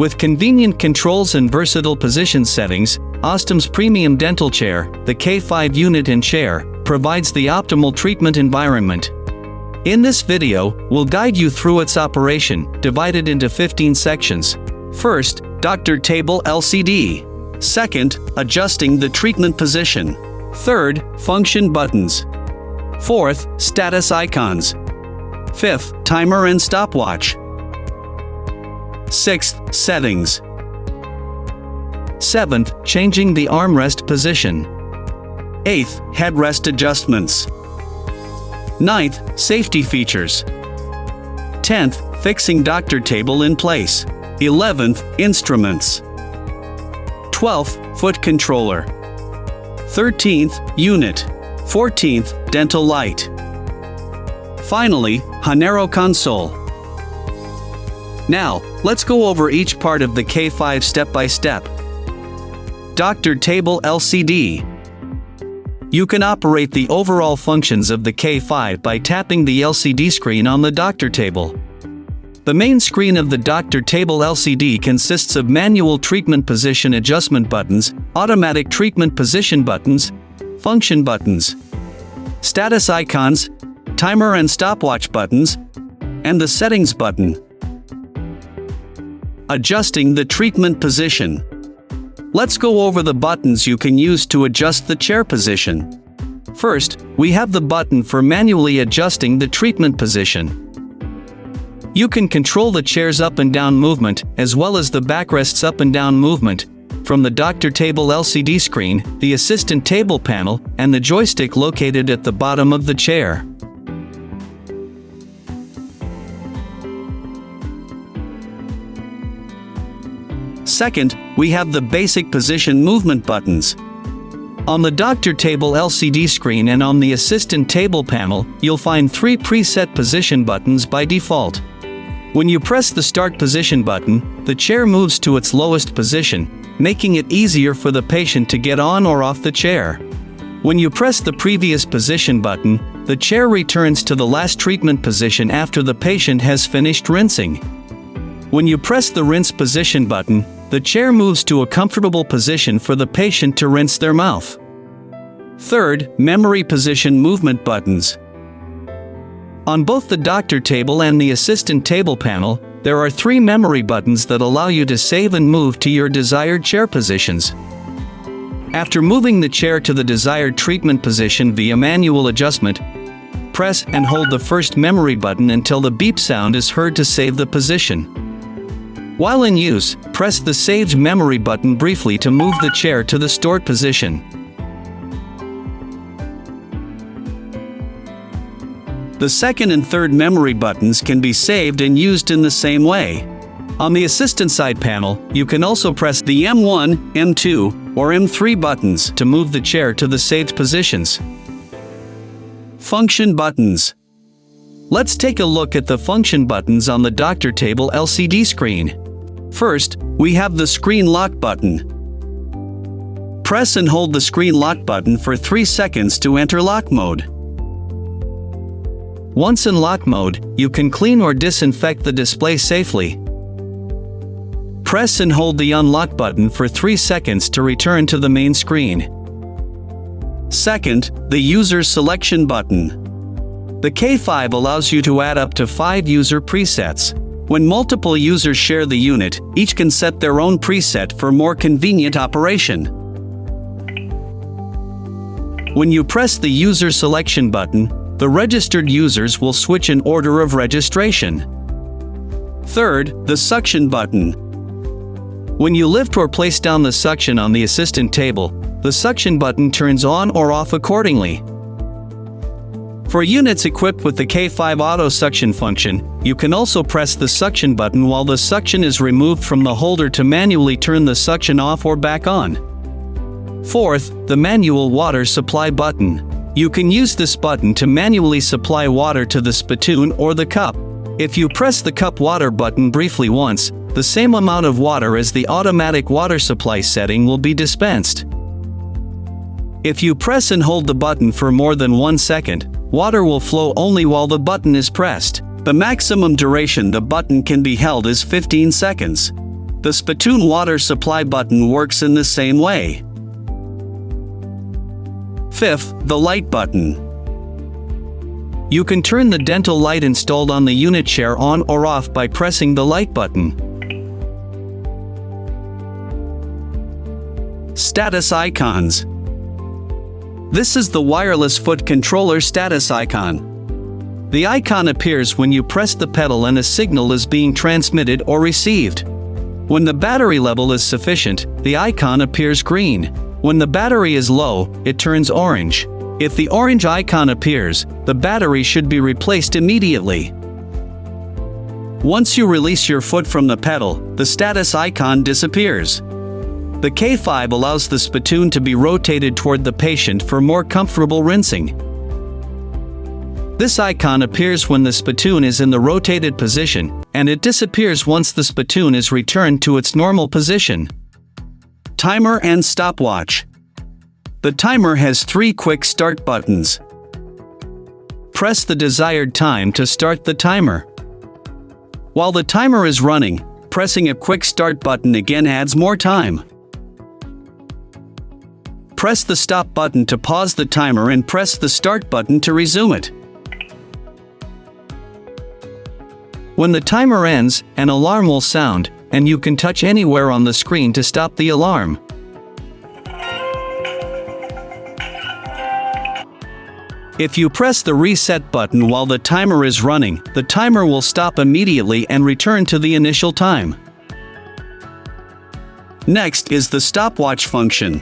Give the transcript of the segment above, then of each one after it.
With convenient controls and versatile position settings, Ostom's premium dental chair, the K5 unit and chair, provides the optimal treatment environment. In this video, we'll guide you through its operation, divided into 15 sections. First, Doctor Table LCD. Second, adjusting the treatment position. Third, function buttons. Fourth, status icons. Fifth, timer and stopwatch. Sixth, settings. Seventh, changing the armrest position. Eighth, headrest adjustments. Ninth, safety features. 10th, fixing doctor table in place. 11th, instruments. 12th, foot controller. 13th, unit. 14th, dental light. Finally, Hanero console. Now, let's go over each part of the K5 step by step. Doctor Table LCD. You can operate the overall functions of the K5 by tapping the LCD screen on the doctor table. The main screen of the doctor table LCD consists of manual treatment position adjustment buttons, automatic treatment position buttons, function buttons, status icons, timer and stopwatch buttons, and the settings button. Adjusting the treatment position. Let's go over the buttons you can use to adjust the chair position. First, we have the button for manually adjusting the treatment position. You can control the chair's up and down movement, as well as the backrest's up and down movement, from the doctor table LCD screen, the assistant table panel, and the joystick located at the bottom of the chair. Second, we have the basic position movement buttons. On the doctor table LCD screen and on the assistant table panel, you'll find 3 preset position buttons by default. When you press the start position button, the chair moves to its lowest position, making it easier for the patient to get on or off the chair. When you press the previous position button, the chair returns to the last treatment position after the patient has finished rinsing. When you press the rinse position button, the chair moves to a comfortable position for the patient to rinse their mouth. Third, memory position movement buttons. On both the doctor table and the assistant table panel, there are 3 memory buttons that allow you to save and move to your desired chair positions. After moving the chair to the desired treatment position via manual adjustment, press and hold the first memory button until the beep sound is heard to save the position. While in use, press the Saved Memory button briefly to move the chair to the stored position. The second and third memory buttons can be saved and used in the same way. On the assistant side panel, you can also press the M1, M2, or M3 buttons to move the chair to the saved positions. Function buttons. Let's take a look at the function buttons on the doctor table LCD screen. First, we have the screen lock button. Press and hold the screen lock button for 3 seconds to enter lock mode. Once in lock mode, you can clean or disinfect the display safely. Press and hold the unlock button for 3 seconds to return to the main screen. Second, the user selection button. The K5 allows you to add up to 5 user presets. When multiple users share the unit, each can set their own preset for more convenient operation. When you press the user selection button, the registered users will switch in order of registration. Third, the suction button. When you lift or place down the suction on the assistant table, the suction button turns on or off accordingly. For units equipped with the K5 auto suction function, you can also press the suction button while the suction is removed from the holder to manually turn the suction off or back on. Fourth, the manual water supply button. You can use this button to manually supply water to the spittoon or the cup. If you press the cup water button briefly once, the same amount of water as the automatic water supply setting will be dispensed. If you press and hold the button for more than 1 second, water will flow only while the button is pressed. The maximum duration the button can be held is 15 seconds. The spittoon water supply button works in the same way. Fifth, the light button. You can turn the dental light installed on the unit chair on or off by pressing the light button. Status icons. This is the wireless foot controller status icon. The icon appears when you press the pedal and a signal is being transmitted or received. When the battery level is sufficient, the icon appears green. When the battery is low, it turns orange. If the orange icon appears, the battery should be replaced immediately. Once you release your foot from the pedal, the status icon disappears. The K5 allows the spittoon to be rotated toward the patient for more comfortable rinsing. This icon appears when the spittoon is in the rotated position, and it disappears once the spittoon is returned to its normal position. Timer and stopwatch. The timer has 3 quick start buttons. Press the desired time to start the timer. While the timer is running, pressing a quick start button again adds more time. Press the stop button to pause the timer and press the start button to resume it. When the timer ends, an alarm will sound, and you can touch anywhere on the screen to stop the alarm. If you press the reset button while the timer is running, the timer will stop immediately and return to the initial time. Next is the stopwatch function.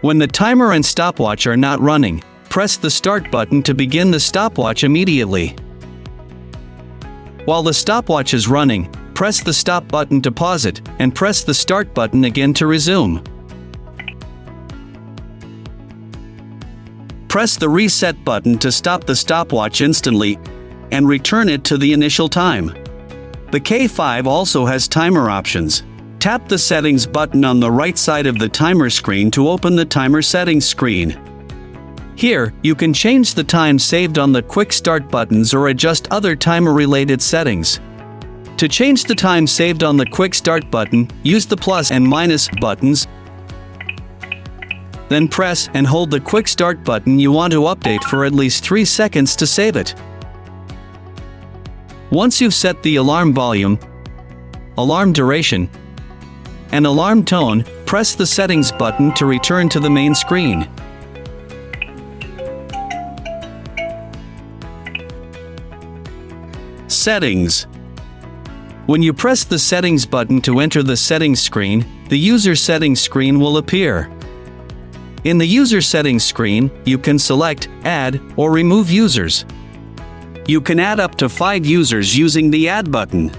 When the timer and stopwatch are not running, press the start button to begin the stopwatch immediately. While the stopwatch is running, press the stop button to pause it, and press the start button again to resume. Press the reset button to stop the stopwatch instantly, and return it to the initial time. The K5 also has timer options. Tap the settings button on the right side of the timer screen to open the timer settings screen. Here, you can change the time saved on the quick start buttons or adjust other timer-related settings. To change the time saved on the quick start button, use the plus and minus buttons. Then press and hold the quick start button you want to update for at least 3 seconds to save it. Once you've set the alarm volume, alarm duration, and alarm tone, press the settings button to return to the main screen. Settings. When you press the settings button to enter the settings screen, the user settings screen will appear. In the user settings screen, you can select, add, or remove users. You can add up to 5 users using the Add button.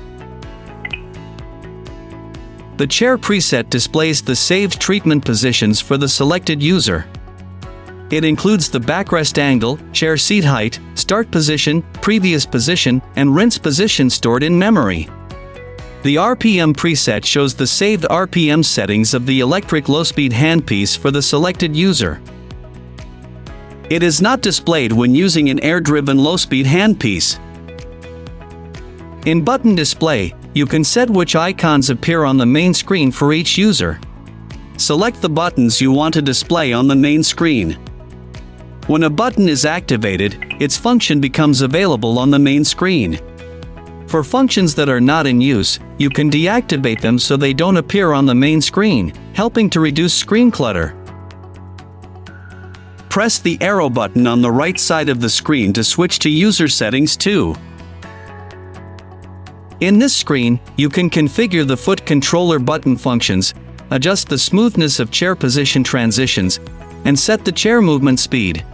The chair preset displays the saved treatment positions for the selected user. It includes the backrest angle, chair seat height, start position, previous position, and rinse position stored in memory. The RPM preset shows the saved RPM settings of the electric low-speed handpiece for the selected user. It is not displayed when using an air-driven low-speed handpiece. In button display, you can set which icons appear on the main screen for each user. Select the buttons you want to display on the main screen. When a button is activated, its function becomes available on the main screen. For functions that are not in use, you can deactivate them so they don't appear on the main screen, helping to reduce screen clutter. Press the arrow button on the right side of the screen to switch to user settings too. In this screen, you can configure the foot controller button functions, adjust the smoothness of chair position transitions, and set the chair movement speed.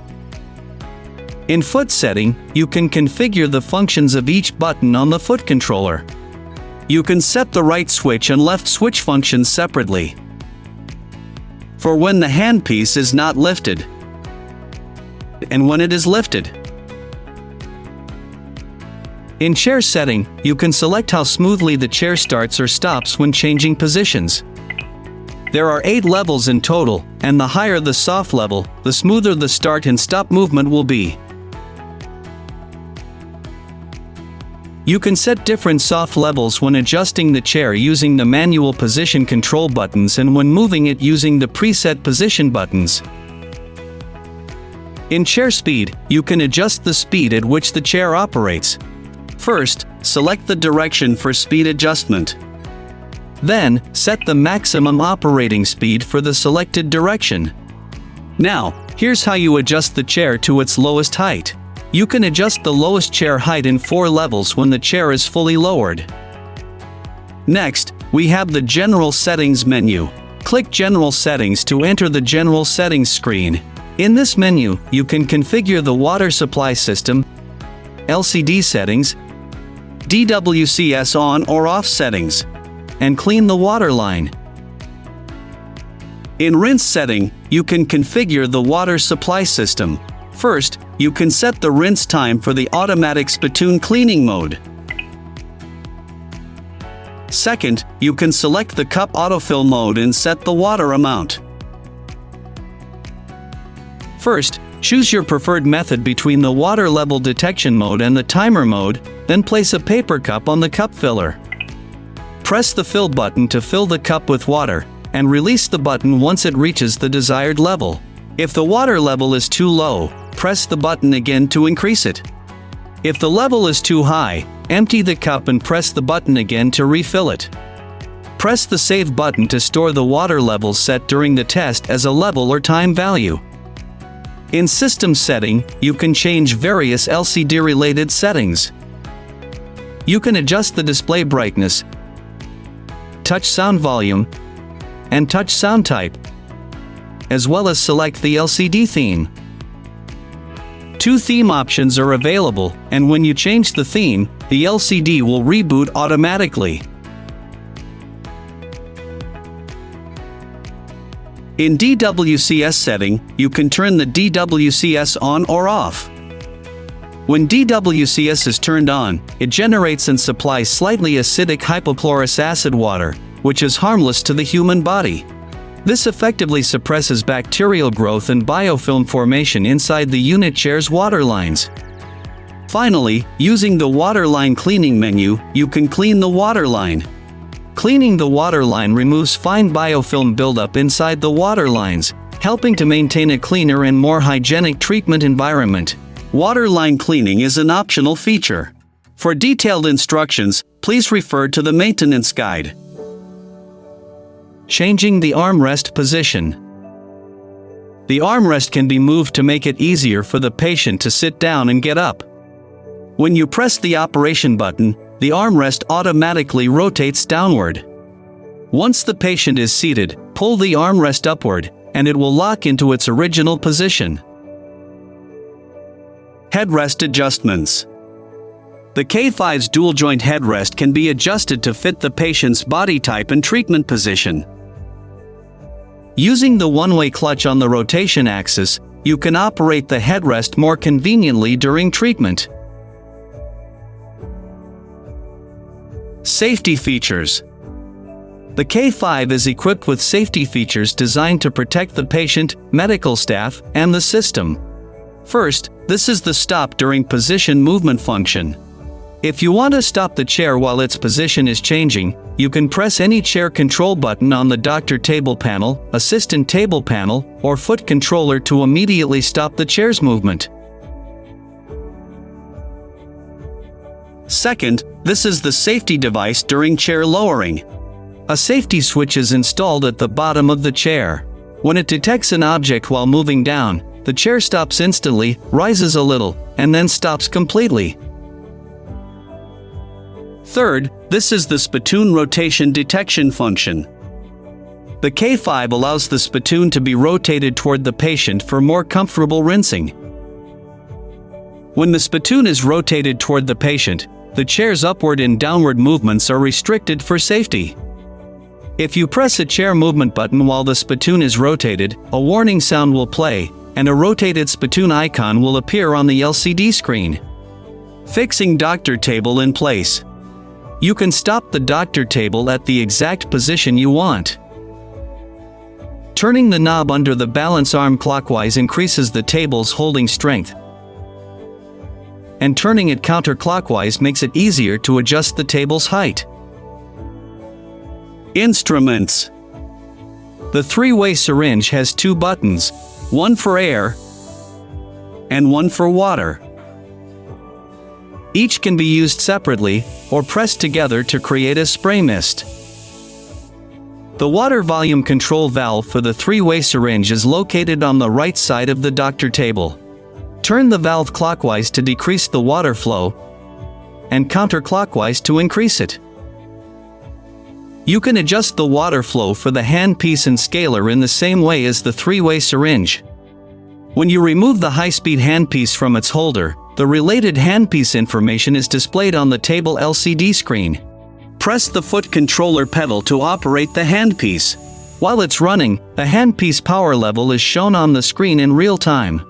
In foot setting, you can configure the functions of each button on the foot controller. You can set the right switch and left switch functions separately. For when the handpiece is not lifted, and when it is lifted. In chair setting, you can select how smoothly the chair starts or stops when changing positions. There are 8 levels in total, and the higher the soft level, the smoother the start and stop movement will be. You can set different soft levels when adjusting the chair using the manual position control buttons and when moving it using the preset position buttons. In chair speed, you can adjust the speed at which the chair operates. First, select the direction for speed adjustment. Then, set the maximum operating speed for the selected direction. Now, here's how you adjust the chair to its lowest height. You can adjust the lowest chair height in 4 levels when the chair is fully lowered. Next, we have the General Settings menu. Click General Settings to enter the General Settings screen. In this menu, you can configure the water supply system, LCD settings, DWCS on or off settings, and clean the water line. In rinse setting, you can configure the water supply system. First, you can set the rinse time for the automatic spittoon cleaning mode. Second, you can select the cup autofill mode and set the water amount. First, choose your preferred method between the water level detection mode and the timer mode, then place a paper cup on the cup filler. Press the fill button to fill the cup with water, and release the button once it reaches the desired level. If the water level is too low, press the button again to increase it. If the level is too high, empty the cup and press the button again to refill it. Press the Save button to store the water level set during the test as a level or time value. In System Setting, you can change various LCD-related settings. You can adjust the display brightness, touch sound volume, and touch sound type, as well as select the LCD theme. 2 theme options are available, and when you change the theme, the LCD will reboot automatically. In DWCS setting, you can turn the DWCS on or off. When DWCS is turned on, it generates and supplies slightly acidic hypochlorous acid water, which is harmless to the human body. This effectively suppresses bacterial growth and biofilm formation inside the unit chair's water lines. Finally, using the water line cleaning menu, you can clean the water line. Cleaning the water line removes fine biofilm buildup inside the water lines, helping to maintain a cleaner and more hygienic treatment environment. Water line cleaning is an optional feature. For detailed instructions, please refer to the maintenance guide. Changing the armrest position. The armrest can be moved to make it easier for the patient to sit down and get up. When you press the operation button, the armrest automatically rotates downward. Once the patient is seated, pull the armrest upward, and it will lock into its original position. Headrest adjustments. The K5's dual-joint headrest can be adjusted to fit the patient's body type and treatment position. Using the one-way clutch on the rotation axis, you can operate the headrest more conveniently during treatment. Safety features. The K5 is equipped with safety features designed to protect the patient, medical staff, and the system. First, this is the stop during position movement function. If you want to stop the chair while its position is changing, you can press any chair control button on the doctor table panel, assistant table panel, or foot controller to immediately stop the chair's movement. Second, this is the safety device during chair lowering. A safety switch is installed at the bottom of the chair. When it detects an object while moving down, the chair stops instantly, rises a little, and then stops completely. Third, this is the spittoon rotation detection function. The K5 allows the spittoon to be rotated toward the patient for more comfortable rinsing. When the spittoon is rotated toward the patient, the chair's upward and downward movements are restricted for safety. If you press a chair movement button while the spittoon is rotated, a warning sound will play, and a rotated spittoon icon will appear on the LCD screen. Fixing doctor table in place. You can stop the doctor table at the exact position you want. Turning the knob under the balance arm clockwise increases the table's holding strength. and turning it counterclockwise makes it easier to adjust the table's height. Instruments. The three-way syringe has two buttons, one for air and one for water. Each can be used separately or pressed together to create a spray mist. The water volume control valve for the three-way syringe is located on the right side of the doctor table. Turn the valve clockwise to decrease the water flow and counterclockwise to increase it. You can adjust the water flow for the handpiece and scaler in the same way as the three-way syringe. When you remove the high-speed handpiece from its holder, the related handpiece information is displayed on the table LCD screen. Press the foot controller pedal to operate the handpiece. While it's running, the handpiece power level is shown on the screen in real time.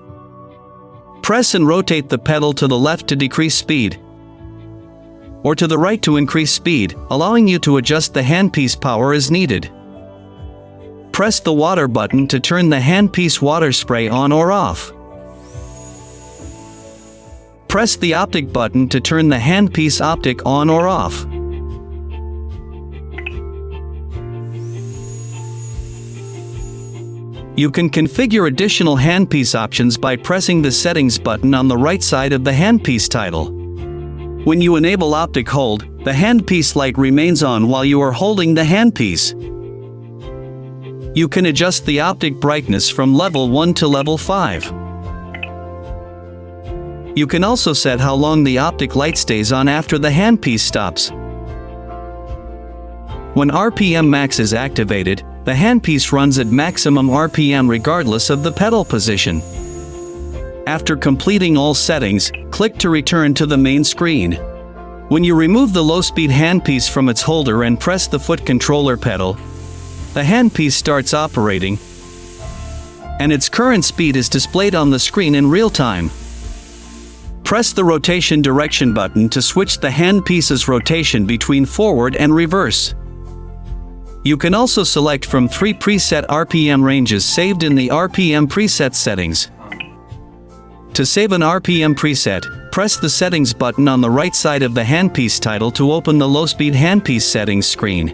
Press and rotate the pedal to the left to decrease speed, or to the right to increase speed, allowing you to adjust the handpiece power as needed. Press the water button to turn the handpiece water spray on or off. Press the optic button to turn the handpiece optic on or off. You can configure additional handpiece options by pressing the settings button on the right side of the handpiece title. When you enable optic hold, the handpiece light remains on while you are holding the handpiece. You can adjust the optic brightness from level 1 to level 5. You can also set how long the optic light stays on after the handpiece stops. When RPM max is activated, the handpiece runs at maximum RPM regardless of the pedal position. After completing all settings, click to return to the main screen. When you remove the low-speed handpiece from its holder and press the foot controller pedal, the handpiece starts operating, and its current speed is displayed on the screen in real time. Press the rotation direction button to switch the handpiece's rotation between forward and reverse. You can also select from 3 preset RPM ranges saved in the RPM preset settings. To save an RPM preset, press the settings button on the right side of the handpiece title to open the low-speed handpiece settings screen.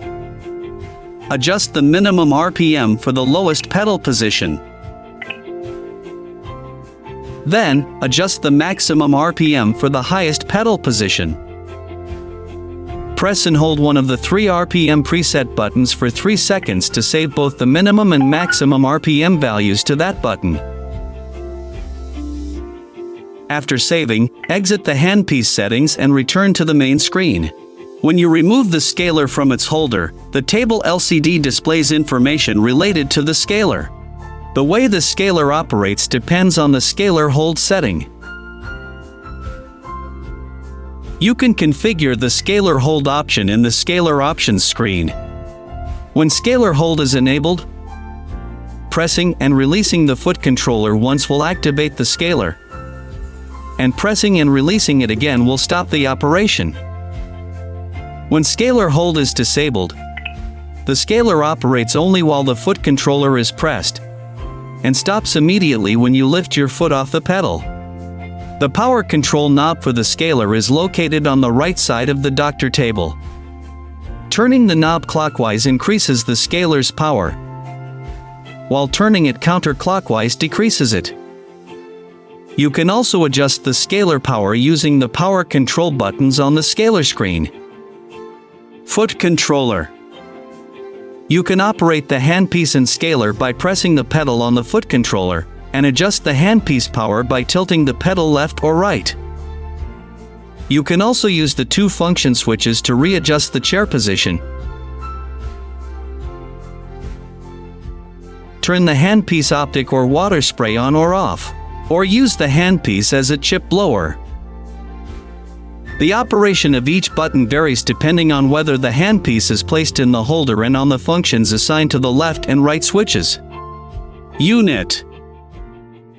Adjust the minimum RPM for the lowest pedal position. Then, adjust the maximum RPM for the highest pedal position. Press and hold one of the 3 RPM preset buttons for 3 seconds to save both the minimum and maximum RPM values to that button. After saving, exit the handpiece settings and return to the main screen. When you remove the scaler from its holder, the table LCD displays information related to the scaler. The way the scaler operates depends on the scaler hold setting. You can configure the scaler hold option in the scaler options screen. When scaler hold is enabled, pressing and releasing the foot controller once will activate the scaler, and pressing and releasing it again will stop the operation. When scaler hold is disabled, the scaler operates only while the foot controller is pressed, and stops immediately when you lift your foot off the pedal. The power control knob for the scaler is located on the right side of the doctor table. Turning the knob clockwise increases the scaler's power, while turning it counterclockwise decreases it. You can also adjust the scaler power using the power control buttons on the scaler screen. Foot controller. You can operate the handpiece and scaler by pressing the pedal on the foot controller, and adjust the handpiece power by tilting the pedal left or right. You can also use the 2 function switches to readjust the chair position. Turn the handpiece optic or water spray on or off, or use the handpiece as a chip blower. The operation of each button varies depending on whether the handpiece is placed in the holder and on the functions assigned to the left and right switches. Unit.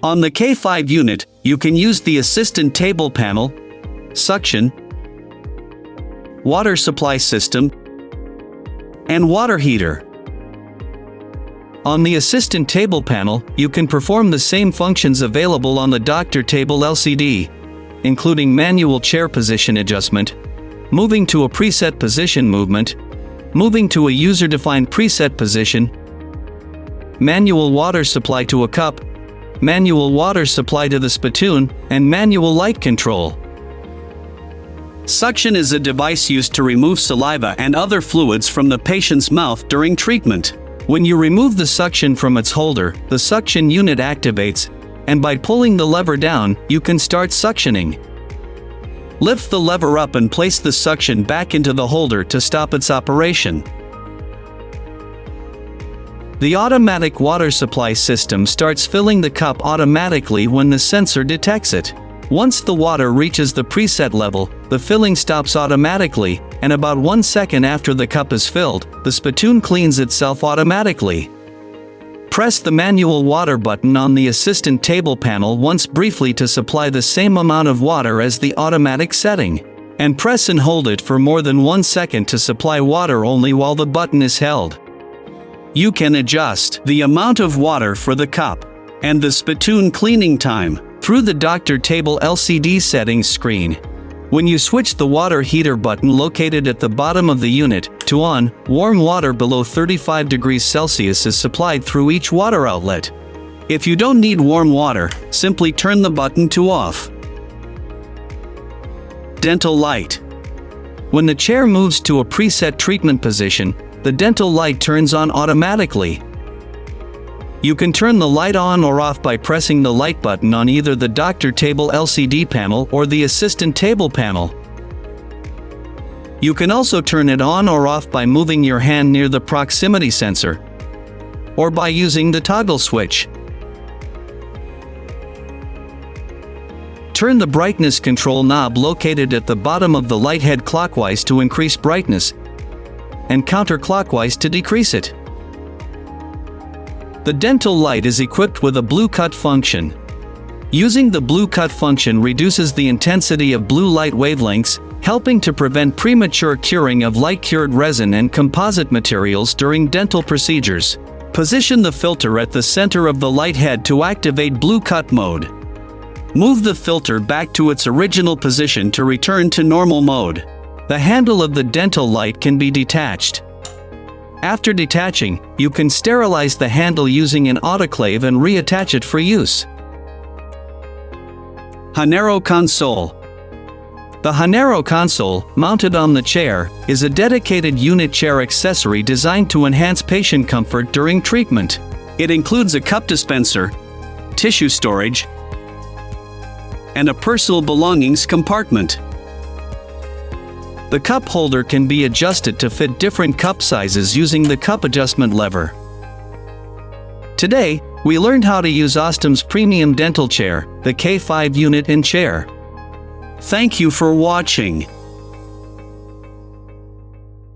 On the K5 unit, you can use the assistant table panel, suction, water supply system, and water heater. On the assistant table panel, you can perform the same functions available on the doctor table LCD, including manual chair position adjustment, moving to a preset position movement, moving to a user-defined preset position, manual water supply to a cup, manual water supply to the spittoon, and manual light control. Suction is a device used to remove saliva and other fluids from the patient's mouth during treatment. When you remove the suction from its holder, the suction unit activates, and by pulling the lever down, you can start suctioning. Lift the lever up and place the suction back into the holder to stop its operation. The automatic water supply system starts filling the cup automatically when the sensor detects it. Once the water reaches the preset level, the filling stops automatically, and about 1 second after the cup is filled, the spittoon cleans itself automatically. Press the manual water button on the assistant table panel once briefly to supply the same amount of water as the automatic setting, and press and hold it for more than 1 second to supply water only while the button is held. You can adjust the amount of water for the cup and the spittoon cleaning time through the doctor table LCD settings screen. When you switch the water heater button located at the bottom of the unit to on, warm water below 35 degrees Celsius is supplied through each water outlet. If you don't need warm water, simply turn the button to off. Dental light. When the chair moves to a preset treatment position, the dental light turns on automatically. You can turn the light on or off by pressing the light button on either the doctor table LCD panel or the assistant table panel. You can also turn it on or off by moving your hand near the proximity sensor, or by using the toggle switch. Turn the brightness control knob located at the bottom of the light head clockwise to increase brightness, and counterclockwise to decrease it. The dental light is equipped with a blue cut function. Using the blue cut function reduces the intensity of blue light wavelengths, helping to prevent premature curing of light-cured resin and composite materials during dental procedures. Position the filter at the center of the light head to activate blue cut mode. Move the filter back to its original position to return to normal mode. The handle of the dental light can be detached. After detaching, you can sterilize the handle using an autoclave and reattach it for use. Hanero console. The Hanero console, mounted on the chair, is a dedicated unit chair accessory designed to enhance patient comfort during treatment. It includes a cup dispenser, tissue storage, and a personal belongings compartment. The cup holder can be adjusted to fit different cup sizes using the cup adjustment lever. Today, we learned how to use Ostom's premium dental chair, the K5 unit and chair. Thank you for watching.